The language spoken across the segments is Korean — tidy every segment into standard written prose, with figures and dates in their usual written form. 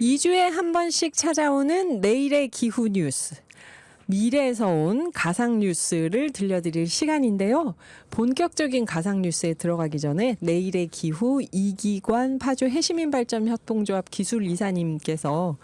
2주에 한 번씩 찾아오는 내일의 기후 뉴스. 미래에서 온 가상 뉴스를 들려드릴 시간인데요. 본격적인 가상 뉴스에 들어가기 전에 내일의 기후 이기관 파주 해시민발전협동조합 기술이사님께서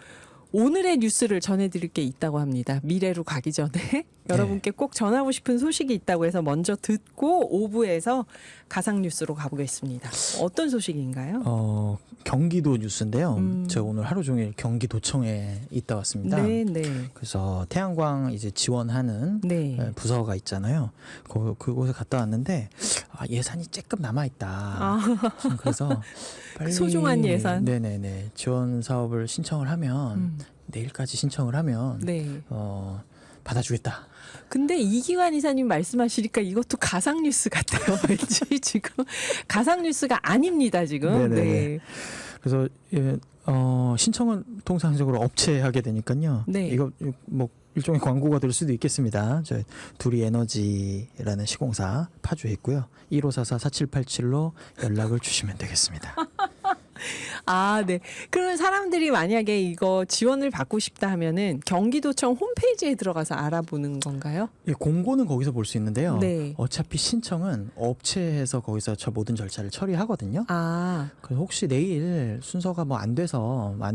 오늘의 뉴스를 전해드릴 게 있다고 합니다. 미래로 가기 전에 여러분께 꼭 전하고 싶은 소식이 있다고 해서 먼저 듣고 5부에서 가상 뉴스로 가보겠습니다. 어떤 소식인가요? 경기도 뉴스인데요. 제가 오늘 하루 종일 경기도청에 있다 왔습니다. 네. 그래서 태양광 이제 지원하는 네. 부서가 있잖아요. 그곳에 갔다 왔는데 예산이 조금 남아 있다. 그래서 빨리 소중한 예산. 네네네 지원 사업을 신청을 하면 내일까지 신청을 하면 네. 받아주겠다. 근데 이기관 이사님 말씀하시니까 이것도 가상 뉴스 같아요. 왠지 지금 가상 뉴스가 아닙니다. 지금. 네네네. 네. 그래서 신청은 통상적으로 업체에 하게 되니까요. 네. 이거 뭐 일종의 광고가 될 수도 있겠습니다. 저 두리 에너지라는 시공사 파주에 있고요. 1544-4787로 연락을 주시면 되겠습니다. 아, 네. 그러면 사람들이 만약에 이거 지원을 받고 싶다 하면은 경기도청 홈페이지에 들어가서 알아보는 건가요? 예, 공고는 거기서 볼 수 있는데요. 네. 어차피 신청은 업체에서 거기서 저 모든 절차를 처리하거든요. 아, 그래서 혹시 내일 순서가 뭐 안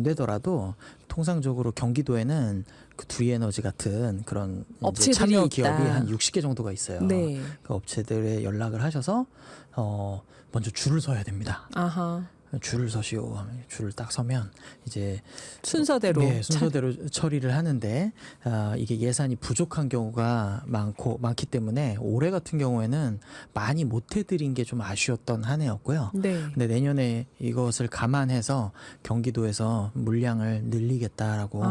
되더라도 통상적으로 경기도에는 그 두리에너지 같은 그런 이제 업체들이 참여 있다. 기업이 한 60개 정도가 있어요. 네. 그 업체들에 연락을 하셔서 먼저 줄을 서야 됩니다. 아하. 줄을 서시오 하면 줄을 딱 서면 이제 순서대로. 네, 순서대로 처리를 하는데 이게 예산이 부족한 경우가 많기 때문에 올해 같은 경우에는 많이 못 해드린 게 좀 아쉬웠던 한 해였고요. 네. 근데 내년에 이것을 감안해서 경기도에서 물량을 늘리겠다라고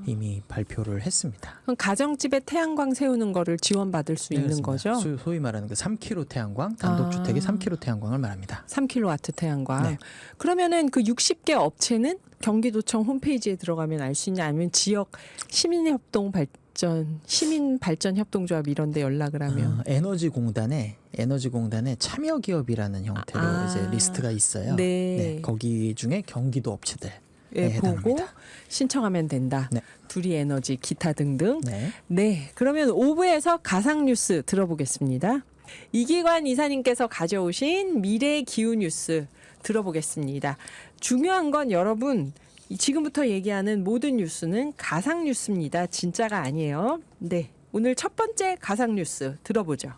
이미 발표를 했습니다. 그럼 가정집에 태양광 세우는 거를 지원받을 수 네, 있는 그렇습니다. 거죠? 소위 말하는 그 3kW 태양광, 단독주택의 3kW 태양광을 말합니다. 3kW 태양광. 네. 그러면은 그 60개 업체는 경기도청 홈페이지에 들어가면 알 수 있냐, 아니면 지역 시민발전협동조합 이런 데 연락을 하면 에너지공단에 참여기업이라는 형태로 이제 리스트가 있어요. 네. 거기 중에 경기도 업체들 예, 보고 해당합니다. 신청하면 된다. 네. 두리 에너지 기타 등등. 네. 네. 그러면 5부에서 가상 뉴스 들어보겠습니다. 이기관 이사님께서 가져오신 미래 기후 뉴스 들어보겠습니다. 중요한 건 여러분, 지금부터 얘기하는 모든 뉴스는 가상 뉴스입니다. 진짜가 아니에요. 네. 오늘 첫 번째 가상 뉴스 들어보죠.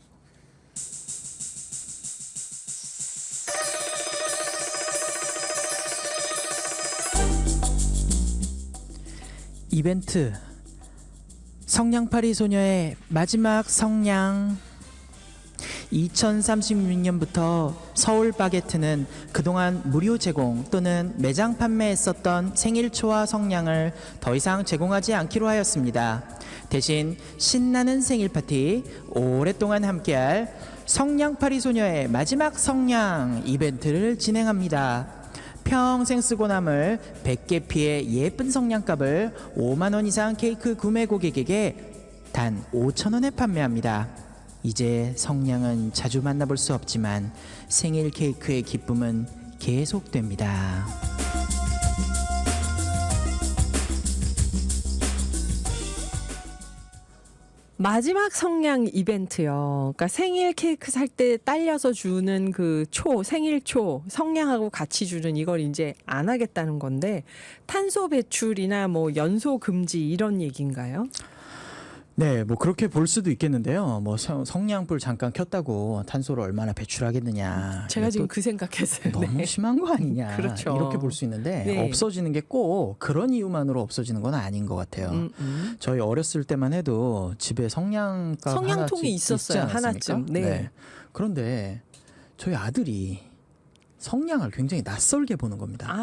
이벤트 성냥팔이 소녀의 마지막 성냥. 2036년부터 서울 바게트는 그동안 무료 제공 또는 매장 판매했었던 생일 초와 성냥을 더 이상 제공하지 않기로 하였습니다. 대신 신나는 생일 파티, 오랫동안 함께할 성냥팔이 소녀의 마지막 성냥 이벤트를 진행합니다. 평생 쓰고 남을 100개 피의 예쁜 성냥갑을 5만 원 이상 케이크 구매 고객에게 단 5천 원에 판매합니다. 이제 성냥은 자주 만나볼 수 없지만 생일 케이크의 기쁨은 계속됩니다. 마지막 성냥 이벤트요. 그러니까 생일 케이크 살 때 딸려서 주는 그 생일 초 성냥하고 같이 주는 이걸 이제 안 하겠다는 건데, 탄소 배출이나 뭐 연소 금지 이런 얘기인가요? 네, 뭐 그렇게 볼 수도 있겠는데요. 뭐 성냥불 잠깐 켰다고 탄소를 얼마나 배출하겠느냐. 제가 지금 그 생각했어요. 너무 네. 심한 거 아니냐. 그렇죠. 이렇게 볼 수 있는데 네. 없어지는 게 꼭 그런 이유만으로 없어지는 건 아닌 것 같아요. 저희 어렸을 때만 해도 집에 성냥갑 성냥통이 있었어요. 하나쯤. 네. 그런데 저희 아들이 성냥을 굉장히 낯설게 보는 겁니다.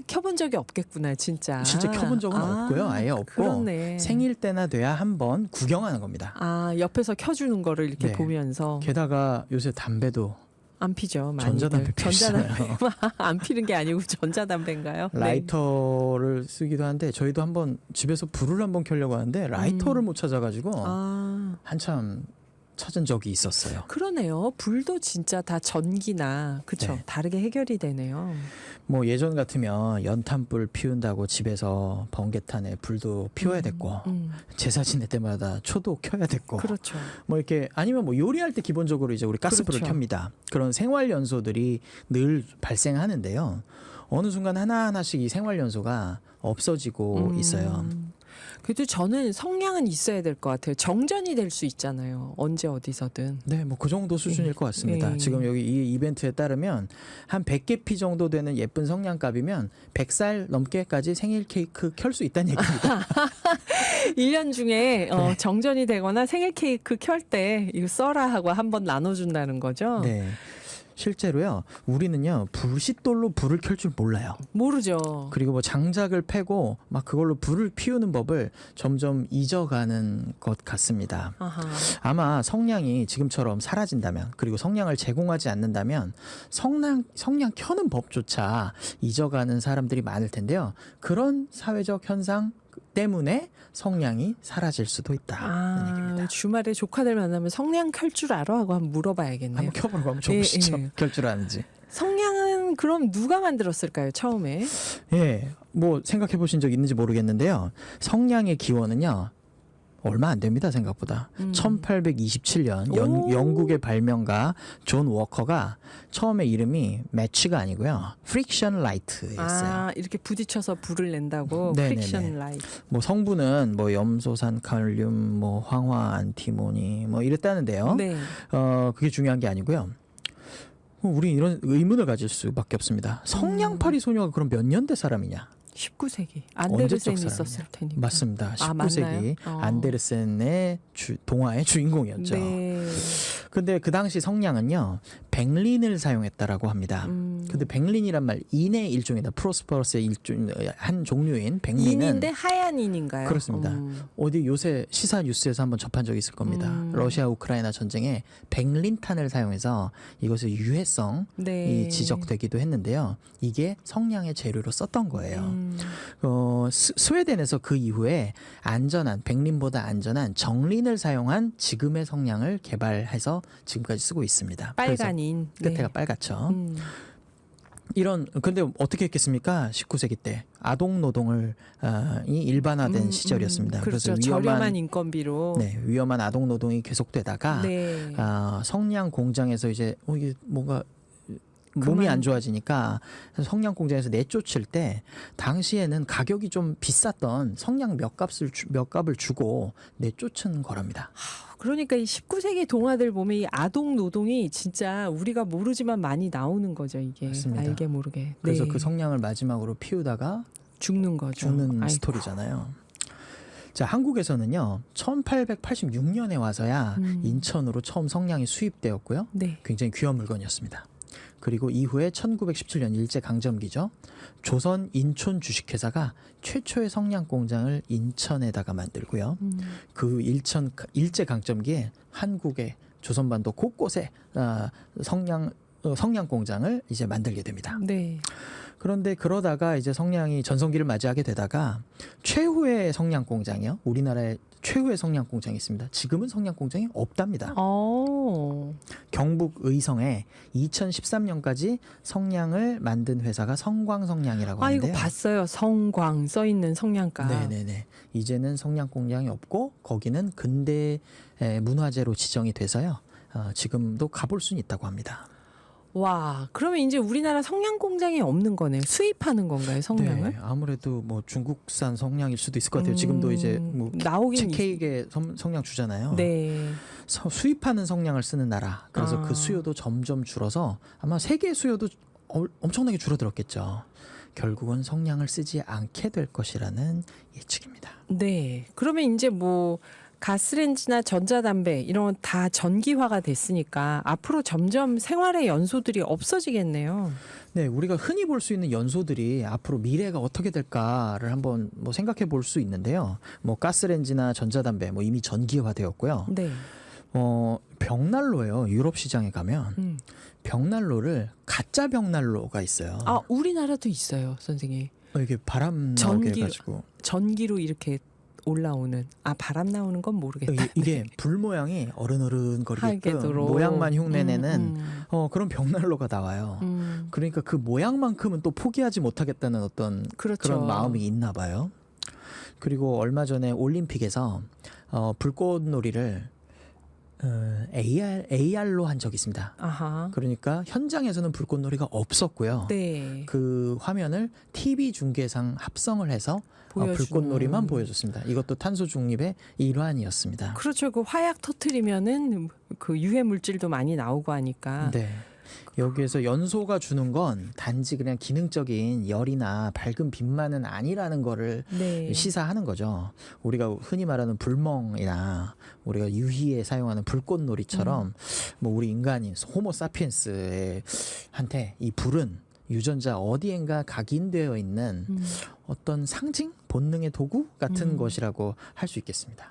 켜본 적이 없겠구나, 진짜. 진짜 켜본 적은 없고요. 아예 없고 그렇네. 생일 때나 돼야 한번 구경하는 겁니다. 옆에서 켜주는 거를 이렇게 네. 보면서. 게다가 요새 담배도 안 피죠, 많이들. 전자담배 피우시잖아요. 안 피는 게 아니고 전자담배인가요? 네. 라이터를 쓰기도 한데 저희도 한번 집에서 불을 한번 켜려고 하는데 라이터를 못 찾아가지고 한참 찾은 적이 있었어요. 그러네요. 불도 진짜 다 전기나 그쵸 네. 다르게 해결이 되네요. 뭐 예전 같으면 연탄불 피운다고 집에서 번개탄에 불도 피워야 됐고 제사 지낼 때마다 초도 켜야 됐고 그렇죠. 뭐 이렇게 아니면 뭐 요리할 때 기본적으로 이제 우리 가스불을 그렇죠. 켭니다. 그런 생활 연소들이 늘 발생하는데요. 어느 순간 하나하나씩 이 생활 연소가 없어지고 있어요. 그래도 저는 성냥은 있어야 될 것 같아요. 정전이 될 수 있잖아요. 언제 어디서든. 네, 뭐 그 정도 수준일 것 같습니다. 예. 지금 여기 이 이벤트에 따르면 한 100개 피 정도 되는 예쁜 성냥갑이면 100살 넘게까지 생일 케이크 켤 수 있다는 얘기입니다. 1년 중에 네. 정전이 되거나 생일 케이크 켤 때 이거 써라 하고 한번 나눠준다는 거죠. 네. 실제로요. 우리는요. 불싯돌로 불을 켤 줄 몰라요. 모르죠. 그리고 뭐 장작을 패고 막 그걸로 불을 피우는 법을 점점 잊어가는 것 같습니다. 아하. 아마 성냥이 지금처럼 사라진다면 그리고 성냥을 제공하지 않는다면 성냥 켜는 법조차 잊어가는 사람들이 많을 텐데요. 그런 사회적 현상 때문에 성냥이 사라질 수도 있다는 얘기입니다. 주말에 조카들 만나면 성냥 켤 줄 알아? 하고 한번 물어봐야겠네요. 한번 켜보고 한번 줘보시죠. 예. 켤 줄 아는지. 성냥은 그럼 누가 만들었을까요? 처음에? 예, 뭐 생각해 보신 적 있는지 모르겠는데요. 성냥의 기원은요. 얼마 안 됩니다. 생각보다. 1827년 오. 영국의 발명가 존 워커가 처음에 이름이 매치가 아니고요. 프릭션 라이트였어요. 아, 이렇게 부딪혀서 불을 낸다고 네네네. 프릭션 라이트. 뭐 성분은 뭐 염소산 칼륨, 뭐 황화 안티모니 뭐 이랬다는데요. 네. 그게 중요한 게 아니고요. 우리 이런 의문을 가질 수밖에 없습니다. 성냥팔이 소녀가 그럼 몇 년대 사람이냐? 19세기 언제적 안데르센이 사람이냐? 있었을 테니까. 맞습니다. 아, 19세기 맞나요? 안데르센의 동화의 주인공이었죠. 네. 근데 그 당시 성냥은요. 백린을 사용했다라고 합니다. 근데 백린이란 말 인의 일종이다. 프로스퍼러스의 한 종류인 백린은 인인데 하얀 인인가요? 그렇습니다. 어디 요새 시사 뉴스에서 한번 접한 적이 있을 겁니다. 러시아 우크라이나 전쟁에 백린탄을 사용해서 이것의 유해성이 네. 지적되기도 했는데요. 이게 성냥의 재료로 썼던 거예요. 스웨덴에서 그 이후에 안전한 백린보다 안전한 정린을 사용한 지금의 성냥을 개발해서 지금까지 쓰고 있습니다. 빨간 인. 그래서 끝에가 네. 빨갛죠. 근데 어떻게 했겠습니까? 19세기 때 아동 노동을 이 일반화된 시절이었습니다. 그렇죠. 그래서 저렴한 인건비로. 위험한 아동 노동이 계속되다가 네. 성냥 공장에서 이제 이게 뭔가 몸이 안 좋아지니까 성냥 공장에서 내쫓을 때 당시에는 가격이 좀 비쌌던 성냥 몇 값을 주고 내쫓은 거랍니다. 그러니까 이 19세기 동화들 보면 이 아동 노동이 진짜 우리가 모르지만 많이 나오는 거죠, 이게. 맞습니다. 알게 모르게. 그래서 네. 그 성냥을 마지막으로 피우다가 죽는 거죠. 죽는 아이고. 스토리잖아요. 자, 한국에서는요. 1886년에 와서야 인천으로 처음 성냥이 수입되었고요. 네. 굉장히 귀한 물건이었습니다. 그리고 이후에 1917년 일제강점기죠. 조선 인촌 주식회사가 최초의 성냥 공장을 인천에다가 만들고요. 그 일제강점기에 한국의 조선반도 곳곳에 성냥 공장을 이제 만들게 됩니다. 네. 그런데 그러다가 이제 성냥이 전성기를 맞이하게 되다가 최후의 성냥 공장이요. 우리나라에 최후의 성냥 공장이 있습니다. 지금은 성냥 공장이 없답니다. 경북 의성에 2013년까지 성냥을 만든 회사가 성광성냥이라고 하는데요. 이거 봤어요. 성광 써 있는 성냥가. 네네네. 이제는 성냥 공장이 없고 거기는 근대 문화재로 지정이 돼서요. 지금도 가볼 수는 있다고 합니다. 와, 그러면 이제 우리나라 성냥 공장이 없는 거네요. 수입하는 건가요, 성냥을? 네, 아무래도 뭐 중국산 성냥일 수도 있을 것 같아요. 지금도 이제 뭐 나오긴 케이크에 성냥 주잖아요. 네. 수입하는 성냥을 쓰는 나라. 그래서 그 수요도 점점 줄어서 아마 세계 수요도 엄청나게 줄어들었겠죠. 결국은 성냥을 쓰지 않게 될 것이라는 예측입니다. 네. 그러면 이제 뭐 가스레인지나 전자담배 이런 건 다 전기화가 됐으니까 앞으로 점점 생활의 연소들이 없어지겠네요. 네, 우리가 흔히 볼 수 있는 연소들이 앞으로 미래가 어떻게 될까를 한번 뭐 생각해 볼 수 있는데요. 뭐 가스레인지나 전자담배 뭐 이미 전기화되었고요. 네. 벽난로예요. 유럽 시장에 가면 벽난로를 가짜 벽난로가 있어요. 우리나라도 있어요, 선생님. 이게 바람 나오게 해가지고 전기로 이렇게 올라오는 바람 나오는 건 모르겠다. 이게 불 모양이 어른어른거리게끔 하게도록. 모양만 흉내내는 그런 벽난로가 나와요. 그러니까 그 모양만큼은 또 포기하지 못하겠다는 어떤 그렇죠. 그런 마음이 있나 봐요. 그리고 얼마 전에 올림픽에서 불꽃놀이를 AR로 한 적이 있습니다. 아하. 그러니까 현장에서는 불꽃놀이가 없었고요. 네. 그 화면을 TV 중계상 합성을 해서 보여주는. 불꽃놀이만 보여줬습니다. 이것도 탄소 중립의 일환이었습니다. 그렇죠. 그 화약 터트리면은 그 유해 물질도 많이 나오고 하니까. 네. 여기에서 연소가 주는 건 단지 그냥 기능적인 열이나 밝은 빛만은 아니라는 거를 네. 시사하는 거죠. 우리가 흔히 말하는 불멍이나 우리가 유희에 사용하는 불꽃놀이처럼 뭐 우리 인간인 호모사피엔스한테 이 불은 유전자 어디엔가 각인되어 있는 어떤 상징? 본능의 도구 같은 것이라고 할 수 있겠습니다.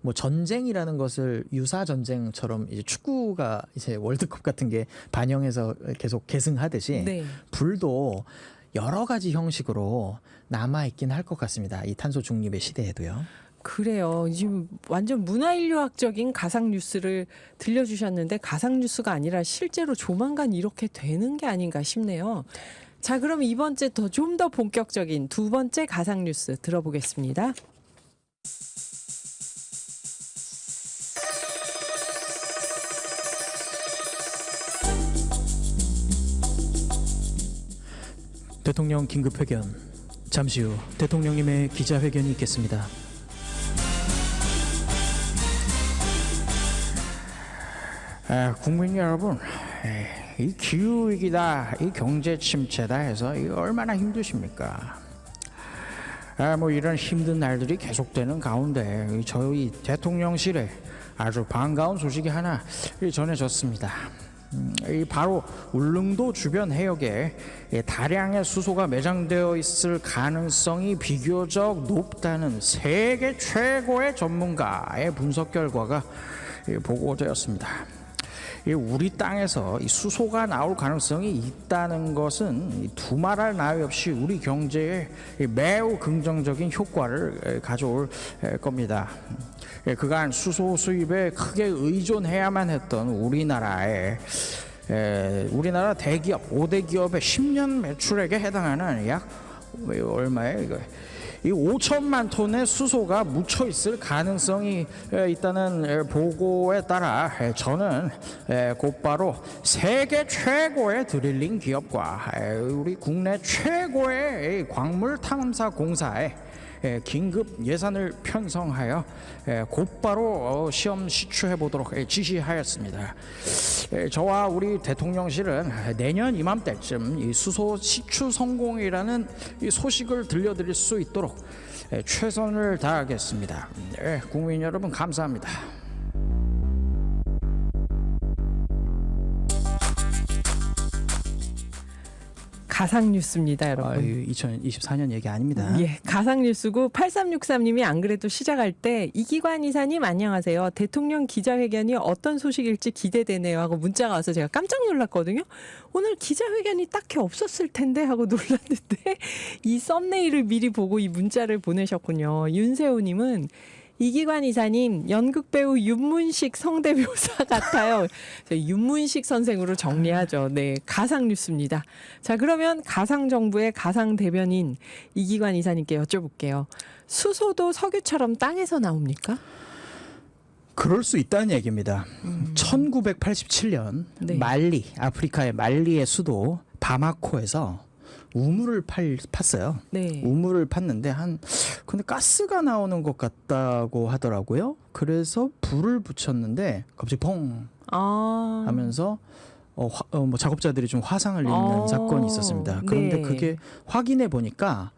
뭐 전쟁이라는 것을 유사 전쟁처럼 이제 축구가 이제 월드컵 같은 게 반영해서 계속 계승하듯이 네. 불도 여러 가지 형식으로 남아 있긴 할 것 같습니다. 이 탄소 중립의 시대에도요. 그래요. 지금 완전 문화인류학적인 가상 뉴스를 들려주셨는데 가상 뉴스가 아니라 실제로 조만간 이렇게 되는 게 아닌가 싶네요. 자, 그럼 이번 주 좀 더 본격적인 두 번째 가상 뉴스 들어보겠습니다. 대통령 긴급회견. 잠시 후 대통령님의 기자회견이 있겠습니다. 국민 여러분, 이 기후위기다, 이 경제 침체다 해서 이 얼마나 힘드십니까? 뭐 이런 힘든 날들이 계속되는 가운데 저희 대통령실에 아주 반가운 소식이 하나 전해졌습니다. 이 바로 울릉도 주변 해역에 다량의 수소가 매장되어 있을 가능성이 비교적 높다는 세계 최고의 전문가의 분석 결과가 보고되었습니다. 우리 땅에서 이 수소가 나올 가능성이 있다는 것은 두말할 나위 없이 우리 경제에 매우 긍정적인 효과를 가져올 겁니다. 그간 수소 수입에 크게 의존해야만 했던 우리나라 대기업 5대 기업의 10년 매출액에 해당하는 약 얼마예요 이거? 이 5천만 톤의 수소가 묻혀 있을 가능성이 있다는 보고에 따라 저는 곧바로 세계 최고의 드릴링 기업과 우리 국내 최고의 광물 탐사 공사에 긴급 예산을 편성하여 곧바로 시험 시추해 보도록 지시하였습니다. 저와 우리 대통령실은 내년 이맘때쯤 이 수소 시추 성공이라는 이 소식을 들려드릴 수 있도록 최선을 다하겠습니다. 국민 여러분 감사합니다. 가상 뉴스입니다, 여러분. 2024년 얘기 아닙니다. 예, 가상 뉴스고 8363님이 안 그래도 시작할 때 이기관 이사님 안녕하세요. 대통령 기자회견이 어떤 소식일지 기대되네요 하고 문자가 와서 제가 깜짝 놀랐거든요. 오늘 기자회견이 딱히 없었을 텐데 하고 놀랐는데 이 썸네일을 미리 보고 이 문자를 보내셨군요. 윤세호님은 이기관 이사님 연극배우 윤문식 성대묘사 같아요. 윤문식 선생으로 정리하죠. 네, 가상 뉴스입니다. 자, 그러면 가상 정부의 가상 대변인 이기관 이사님께 여쭤볼게요. 수소도 석유처럼 땅에서 나옵니까? 그럴 수 있다는 얘기입니다. 1987년 네. 말리, 아프리카의 말리의 수도 바마코에서 우물을 팠어요. 네. 우물을 팠는데 근데 가스가 나오는 것 같다고 하더라고요. 그래서 불을 붙였는데 갑자기 펑 하면서 뭐 작업자들이 좀 화상을 입는 사건이 있었습니다. 그런데 네. 그게 확인해 보니까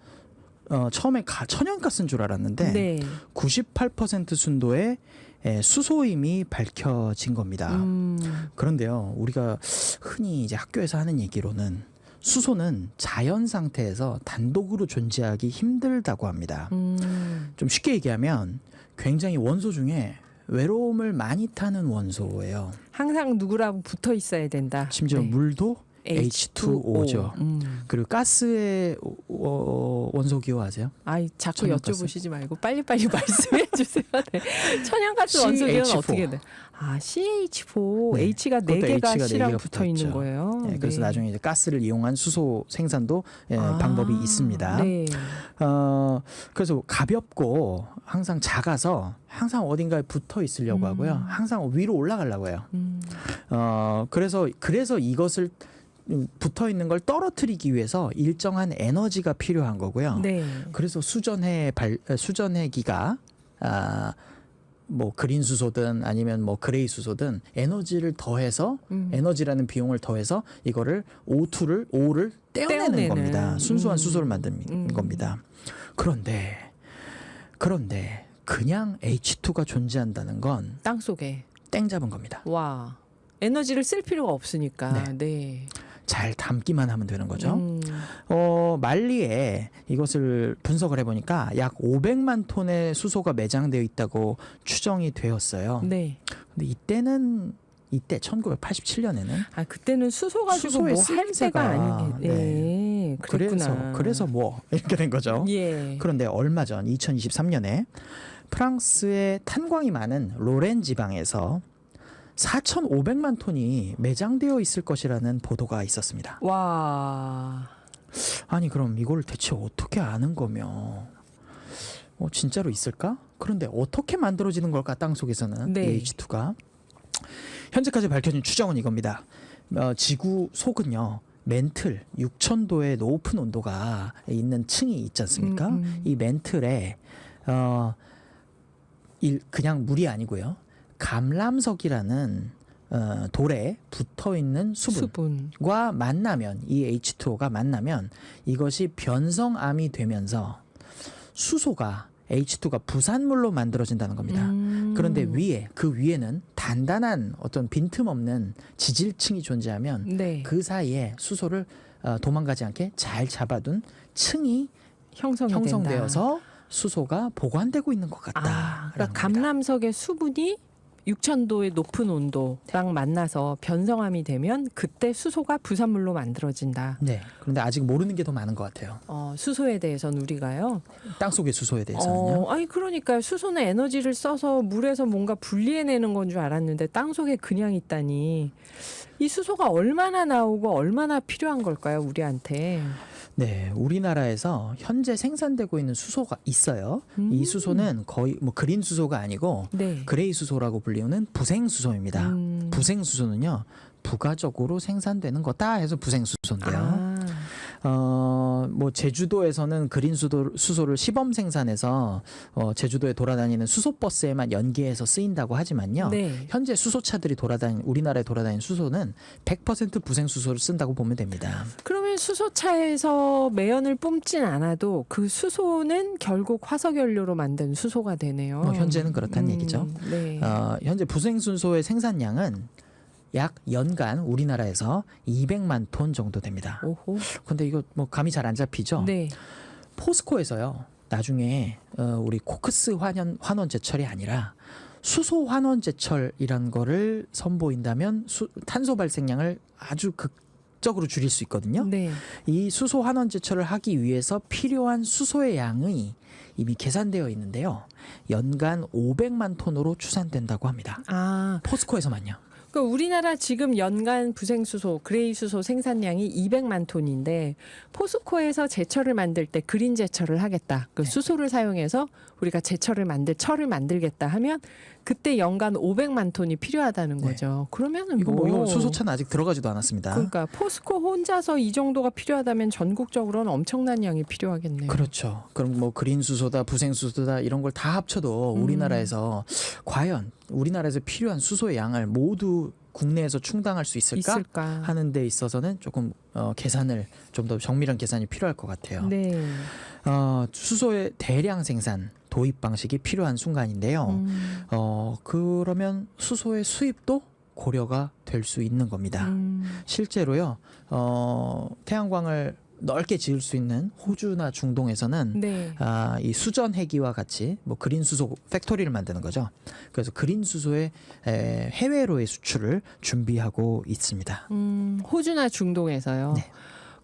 처음에 천연가스인 줄 알았는데 네. 98% 순도의 수소임이 밝혀진 겁니다. 그런데요, 우리가 흔히 이제 학교에서 하는 얘기로는 수소는 자연 상태에서 단독으로 존재하기 힘들다고 합니다. 좀 쉽게 얘기하면 굉장히 원소 중에 외로움을 많이 타는 원소예요. 항상 누구랑 붙어 있어야 된다. 심지어 네. 물도 H2O죠. 그리고 가스의 원소 기호 아세요? 아이 자꾸 천연가스. 여쭤보시지 말고 빨리빨리 말씀해 주세요. 네. 천연가스 원소기호는 CH4. 어떻게 돼? 아 CH4 네. H가 그것도 4개가 H가 C랑 4개가 붙어 있는 붙어있죠. 거예요. 네, 그래서 나중에 이제 가스를 이용한 수소 생산도 아, 방법이 있습니다. 네. 그래서 가볍고 항상 작아서 항상 어딘가에 붙어 있으려고 하고요. 항상 위로 올라가려고 해요. 그래서 이것을 붙어 있는 걸 떨어뜨리기 위해서 일정한 에너지가 필요한 거고요. 네. 그래서 수전해기가 뭐 그린 수소든 아니면 뭐 그레이 수소든 에너지를 더해서 에너지라는 비용을 더해서 이거를 O2를 떼어내는 겁니다. 순수한 수소를 만드는 겁니다. 그런데 그냥 H2가 존재한다는 건 땅 속에. 땡 잡은 겁니다. 와. 에너지를 쓸 필요가 없으니까. 네. 잘 담기만 하면 되는 거죠. 만리에 이것을 분석을 해보니까 약 500만 톤의 수소가 매장되어 있다고 추정이 되었어요. 네. 근데 이때 1987년에는 아 그때는 수소 가지고 수소의 뭐 할 쓰임새가, 때가 아니네. 네. 그랬구나. 그래서 뭐 이렇게 된 거죠. 예. 그런데 얼마 전 2023년에 프랑스의 탄광이 많은 로렌 지방에서 4,500만 톤이 매장되어 있을 것이라는 보도가 있었습니다. 와. 아니 그럼 이걸 대체 어떻게 아는 거며 진짜로 있을까? 그런데 어떻게 만들어지는 걸까? 땅 속에서는 네. 이 H2가 현재까지 밝혀진 추정은 이겁니다. 지구 속은요 멘틀 6,000도의 높은 온도가 있는 층이 있지 않습니까? 이 멘틀에 그냥 물이 아니고요. 감람석이라는 돌에 붙어 있는 수분과 만나면 이 H2O가 만나면 이것이 변성암이 되면서 수소가 H2가 부산물로 만들어진다는 겁니다. 그런데 그 위에는 단단한 어떤 빈틈없는 지질층이 존재하면 네. 그 사이에 수소를 도망가지 않게 잘 잡아둔 층이 형성이 형성되어서 수소가 보관되고 있는 것 같다. 그러니까 감람석의 수분이 6,000도의 높은 온도랑 만나서 변성암이 되면 그때 수소가 부산물로 만들어진다. 네. 그런데 아직 모르는 게 더 많은 것 같아요. 수소에 대해서는 우리가요. 땅 속의 수소에 대해서는요. 아니 그러니까 수소는 에너지를 써서 물에서 뭔가 분리해내는 건 줄 알았는데 땅 속에 그냥 있다니. 이 수소가 얼마나 나오고 얼마나 필요한 걸까요, 우리한테? 네, 우리나라에서 현재 생산되고 있는 수소가 있어요. 이 수소는 거의 뭐 그린 수소가 아니고 네. 그레이 수소라고 불리우는 부생 수소입니다. 부생 수소는요 부가적으로 생산되는 거다 해서 부생 수소인데요. 뭐 제주도에서는 그린 수소를 시범 생산해서 제주도에 돌아다니는 수소 버스에만 연계해서 쓰인다고 하지만요. 네. 현재 수소차들이 우리나라에 돌아다니는 수소는 100% 부생 수소를 쓴다고 보면 됩니다. 그러면 수소차에서 매연을 뿜진 않아도 그 수소는 결국 화석연료로 만든 수소가 되네요. 현재는 그렇다는 얘기죠. 네. 현재 부생 수소의 생산량은 약 연간 우리나라에서 200만 톤 정도 됩니다. 오호. 근데 이거 뭐 감이 잘 안 잡히죠? 네. 포스코에서요. 나중에 우리 코크스 환원 제철이 아니라 수소 환원 제철이란 거를 선보인다면 탄소 발생량을 아주 극적으로 줄일 수 있거든요. 네. 이 수소 환원 제철을 하기 위해서 필요한 수소의 양이 이미 계산되어 있는데요. 연간 500만 톤으로 추산된다고 합니다. 포스코에서만요. 그러니까 우리나라 지금 연간 부생수소, 그레이 수소 생산량이 200만 톤인데 포스코에서 제철을 만들 때 그린 제철을 하겠다. 그 수소를 사용해서 우리가 제철을 철을 만들겠다 하면 그때 연간 500만 톤이 필요하다는 거죠. 그러면은 이거 수소차는 아직 들어가지도 않았습니다. 그러니까 포스코 혼자서 이 정도가 필요하다면 전국적으로는 엄청난 양이 필요하겠네요. 그렇죠. 그럼 뭐 그린 수소다, 부생 수소다 이런 걸 다 합쳐도 우리나라에서 과연 우리나라에서 필요한 수소의 양을 모두 국내에서 충당할 수 있을까? 하는 데 있어서는 조금 계산을 좀 더 정밀한 계산이 필요할 것 같아요. 네. 수소의 대량 생산 도입 방식이 필요한 순간인데요. 그러면 수소의 수입도 고려가 될 수 있는 겁니다. 실제로요. 태양광을 넓게 지을 수 있는 호주나 중동에서는 네. 이 수전 해기와 같이 뭐 그린 수소 팩토리를 만드는 거죠. 그래서 그린 수소의 해외로의 수출을 준비하고 있습니다. 호주나 중동에서요. 네.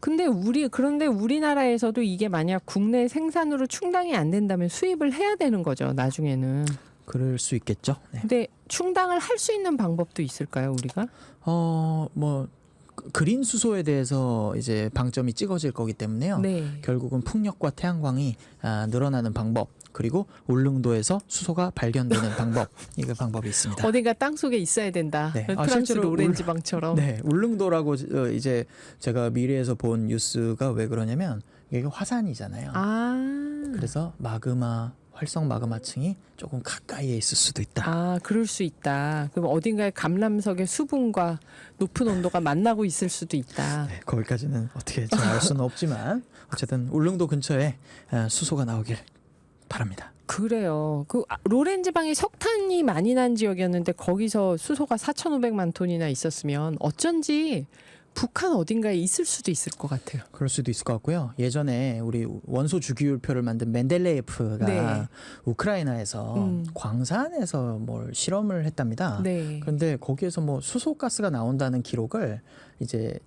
그런데 우리나라에서도 이게 만약 국내 생산으로 충당이 안 된다면 수입을 해야 되는 거죠, 나중에는. 그럴 수 있겠죠. 네. 근데 충당을 할 수 있는 방법도 있을까요, 우리가? 뭐 그린 수소에 대해서 이제 방점이 찍어질 거기 때문에요. 네. 결국은 풍력과 태양광이 늘어나는 방법, 그리고 울릉도에서 수소가 발견되는 방법, 이게 방법이 있습니다. 어딘가 땅 속에 있어야 된다. 네. 프랑스 실제로 오렌지방처럼. 네, 울릉도라고 이제 제가 미래에서 본 뉴스가 왜 그러냐면 이게 화산이잖아요. 그래서 마그마 활성 마그마층이 조금 가까이에 있을 수도 있다. 그럴 수 있다. 그럼 어딘가에 감람석의 수분과 높은 온도가 만나고 있을 수도 있다. 네, 거기까지는 어떻게 제가 알 수는 없지만 어쨌든 울릉도 근처에 수소가 나오길 바랍니다. 그래요. 로렌지방이 석탄이 많이 난 지역이었는데 거기서 수소가 4,500만 톤이나 있었으면 어쩐지 북한 어딘가에 있을 수도 있을 것 같아요. 그럴 수도 있을 것 같고요. 예전에 우리 원소 주기율표를 만든 멘델레예프가 네. 우크라이나에서 광산에서 뭘 실험을 했답니다. 네. 그런데 거기에서 뭐 수소가스가 나온다는 기록을 이제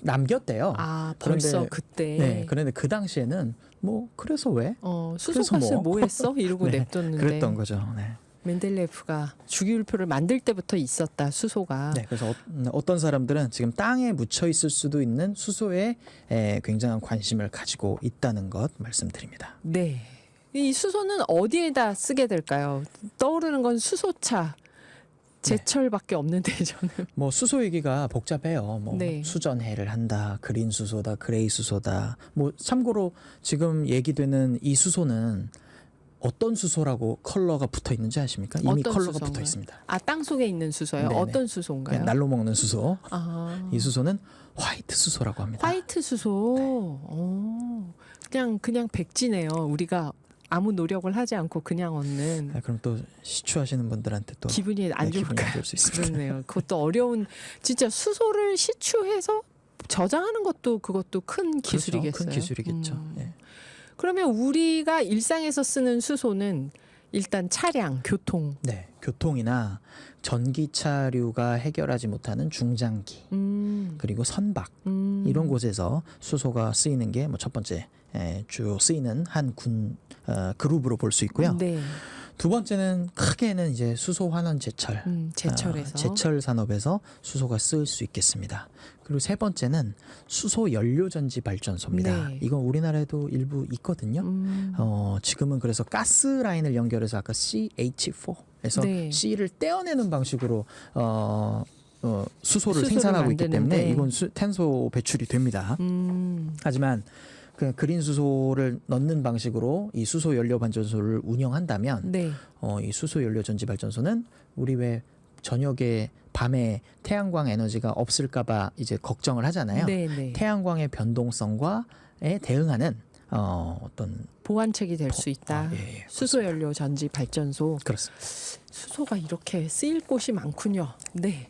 남겼대요. 벌써 그런데- 그때. 네, 그런데 그 당시에는 뭐 그래서 왜? 수소가스 그래서 뭐 했어? 이러고 네, 냅뒀는데 그랬던 거죠. 네. 멘델레예프가 주기율표를 만들 때부터 있었다, 수소가. 네, 그래서 어떤 사람들은 지금 땅에 묻혀 있을 수도 있는 수소에 굉장한 관심을 가지고 있다는 것 말씀드립니다. 네. 이 수소는 어디에다 쓰게 될까요? 떠오르는 건 수소차, 제철밖에 없는데 저는. 뭐 수소 얘기가 복잡해요. 뭐 네. 수전해를 한다, 그린 수소다, 그레이 수소다. 뭐 참고로 지금 얘기되는 이 수소는 어떤 수소라고 컬러가 붙어 있는지 아십니까? 이미 어떤 컬러가 수소인가요? 붙어 있습니다. 땅 속에 있는 수소요? 네네. 어떤 수소인가요? 그냥 날로 먹는 수소. 아, 이 수소는 화이트 수소라고 합니다. 화이트 수소. 그냥 백지네요. 우리가 아무 노력을 하지 않고 그냥 얻는. 그럼 또 시추하시는 분들한테 또 기분이 안 기분이 안 좋을까요? 좋을 수 있습니다. 그러네요. 그것도 어려운, 진짜 수소를 시추해서 저장하는 것도 그것도 큰 기술이겠어요. 그렇죠. 큰 기술이겠죠. 예. 그러면 우리가 일상에서 쓰는 수소는 일단 차량, 교통. 네, 교통이나 전기차류가 해결하지 못하는 중장기 그리고 선박 이런 곳에서 수소가 쓰이는 게 뭐 첫 번째 주요 쓰이는 한 그룹으로 볼 수 있고요. 네. 두 번째는 크게는 이제 수소 환원 제철, 제철에서. 제철 산업에서 수소가 쓰일 수 있겠습니다. 그리고 세 번째는 수소 연료 전지 발전소입니다. 네. 이건 우리나라에도 일부 있거든요. 지금은 그래서 가스 라인을 연결해서 아까 CH4에서 네. C를 떼어내는 방식으로 수소를 수소를 생산하고 있기 만드는데. 때문에 이건 탄소 배출이 됩니다. 하지만 그 그린 수소를 넣는 방식으로 이 수소 연료 발전소를 운영한다면 네. 이 수소 연료 전지 발전소는 우리 왜 저녁에 밤에 태양광 에너지가 없을까봐 이제 걱정을 하잖아요. 네. 태양광의 변동성과에 대응하는 어떤 보완책이 될 수 있다. 예, 수소 연료 전지 발전소. 그렇습니다. 수소가 이렇게 쓰일 곳이 많군요. 네.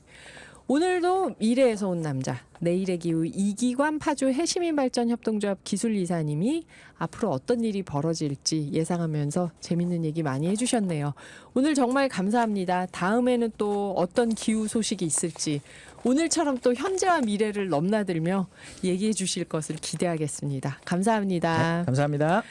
오늘도 미래에서 온 남자, 내일의 기후 이기관 파주 해시민발전협동조합 기술이사님이 앞으로 어떤 일이 벌어질지 예상하면서 재밌는 얘기 많이 해주셨네요. 오늘 정말 감사합니다. 다음에는 또 어떤 기후 소식이 있을지 오늘처럼 또 현재와 미래를 넘나들며 얘기해 주실 것을 기대하겠습니다. 감사합니다. 네, 감사합니다.